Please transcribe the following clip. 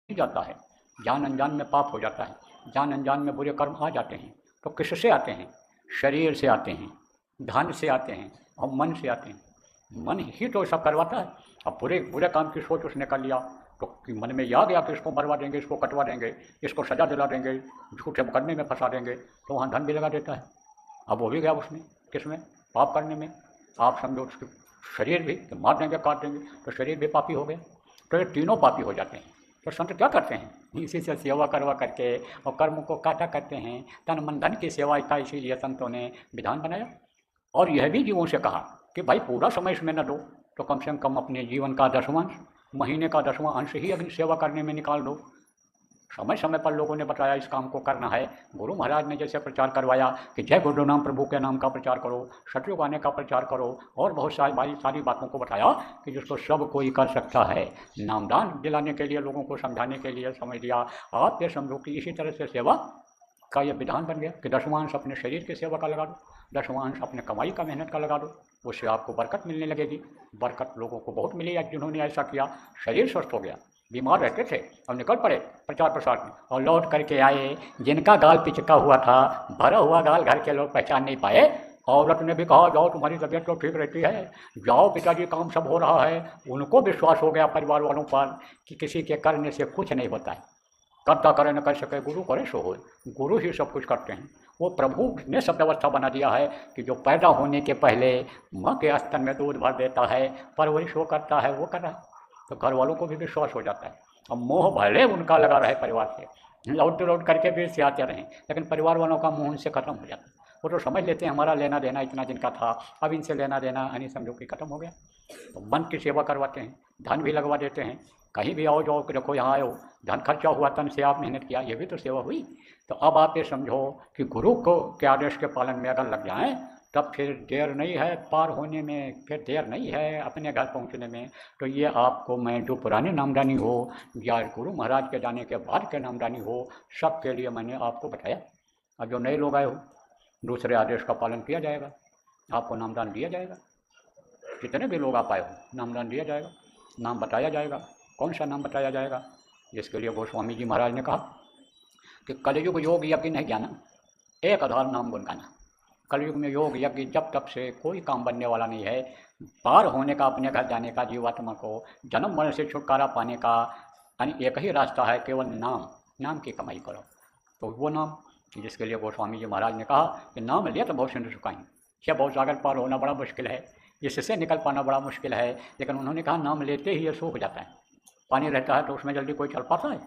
जाता है, जान अनजान में पाप हो जाता है, जान अनजान में बुरे कर्म आ जाते हैं। तो किससे आते हैं? शरीर से आते हैं, धन से आते हैं और मन से आते हैं। मन ही तो सब करवाता है। अब बुरे बुरे काम की सोच उसने कर लिया तो कि मन में याद आया कि इसको मरवा देंगे, इसको कटवा देंगे, इसको सजा दिला देंगे, झूठे मुकदमे में फंसा देंगे, तो वहाँ धन भी लगा देता है। अब वो भी गया उसमें, किसमें? पाप करने में। आप समझो उसके शरीर भी कि मार देंगे, काट देंगे, तो शरीर भी पापी हो गया। तो ये तीनों पापी हो जाते हैं। तो संत क्या करते हैं? इसी से सेवा करवा करके और कर्म को काटा करते हैं। तन मन धन की सेवा का इसीलिए संतों ने विधान बनाया। और यह भी जीवों से कहा कि भाई पूरा समय इसमें न दो, तो कम से कम अपने जीवन का 10वां महीने का 10वां अंश ही अग्नि सेवा करने में निकाल दो। समय समय पर लोगों ने बताया इस काम को करना है। गुरु महाराज ने जैसे प्रचार करवाया कि जय गुरु नाम प्रभु के नाम का प्रचार करो, सतयुग आने का प्रचार करो, और बहुत सारी बातों को बताया कि जिसको सब कोई कर सकता है। नामदान दिलाने के लिए, लोगों को समझाने के लिए समझ लिया। आप ये समझो कि इसी तरह से सेवा का यह विधान बन गया कि 10वां अंश अपने शरीर की सेवा का लगा दो, 10वां अंश अपने कमाई का, मेहनत का लगा दो। उससे आपको बरकत मिलने लगेगी। बरकत लोगों को बहुत मिली है जिन्होंने ऐसा किया। शरीर स्वस्थ हो गया, बीमार रहते थे और निकल पड़े प्रचार प्रसार में, और लौट करके आए। जिनका गाल पिचका हुआ था, भरा हुआ गाल घर के लोग पहचान नहीं पाए। औरत ने भी कहा जाओ तुम्हारी तबीयत तो ठीक रहती है, जाओ पिताजी काम सब हो रहा है। उनको विश्वास हो गया परिवार वालों पर कि किसी के करने से कुछ नहीं होता है। कर्ता करे न कर सके, गुरु करे सो हो। गुरु ही सब कुछ करते हैं। वो प्रभु ने सब व्यवस्था बना दिया है कि जो पैदा होने के पहले माँ के स्तन में दूध भर देता है, परवरिश वो करता है, वो कर रहा है। तो घर वालों को भी विश्वास हो जाता है। अब मोह भले उनका लगा रहे परिवार से, लौट करके भी से आते रहें, लेकिन परिवार वालों का मोह उनसे खत्म हो जाता है। वो तो समझ लेते हैं हमारा लेना देना इतना जिनका था, अब इनसे लेना देना यानी समझो कि खत्म हो गया। तो मन की सेवा करवाते हैं, धन भी लगवा देते हैं। कहीं भी आओ जाओ कि देखो यहाँ आयो, धन खर्चा हुआ, तन से आप मेहनत किया, ये भी तो सेवा हुई। तो अब आप ये समझो कि गुरु को के आदेश के पालन में अगर लग जाएं, तब फिर देर नहीं है पार होने में, फिर देर नहीं है अपने घर पहुंचने में। तो ये आपको मैं जो पुरानी नामदानी हो या गुरु महाराज के जाने के बाद के नामदानी हो, सब के लिए मैंने आपको बताया। अब जो नए लोग आए हो, दूसरे आदेश का पालन किया जाएगा, आपको नामदान दिया जाएगा। जितने भी लोग आप आए हो, नामदान दिया जाएगा, नाम बताया जाएगा। कौन सा नाम बताया जाएगा? जिसके लिए गोस्वामी जी महाराज ने कहा कि कलयुग योग यज्ञ नहीं ज्ञाना, एक आधार नाम गुण गाना। कलयुग में योग यज्ञ जब तक से कोई काम बनने वाला नहीं है। पार होने का, अपने घर जाने का, जीवात्मा को जन्म मरण से छुटकारा पाने का यानी एक ही रास्ता है, केवल नाम, नाम की कमाई करो। तो वो नाम जिसके लिए गोस्वामी जी महाराज ने कहा कि नाम लिया तो बहुत सिंधु सुखाई। यह बहुत सागर पार होना बड़ा मुश्किल है, इससे निकल पाना बड़ा मुश्किल है, लेकिन उन्होंने कहा नाम लेते ही ये सूख जाता है। पानी रहता है तो उसमें जल्दी कोई चल पाता है?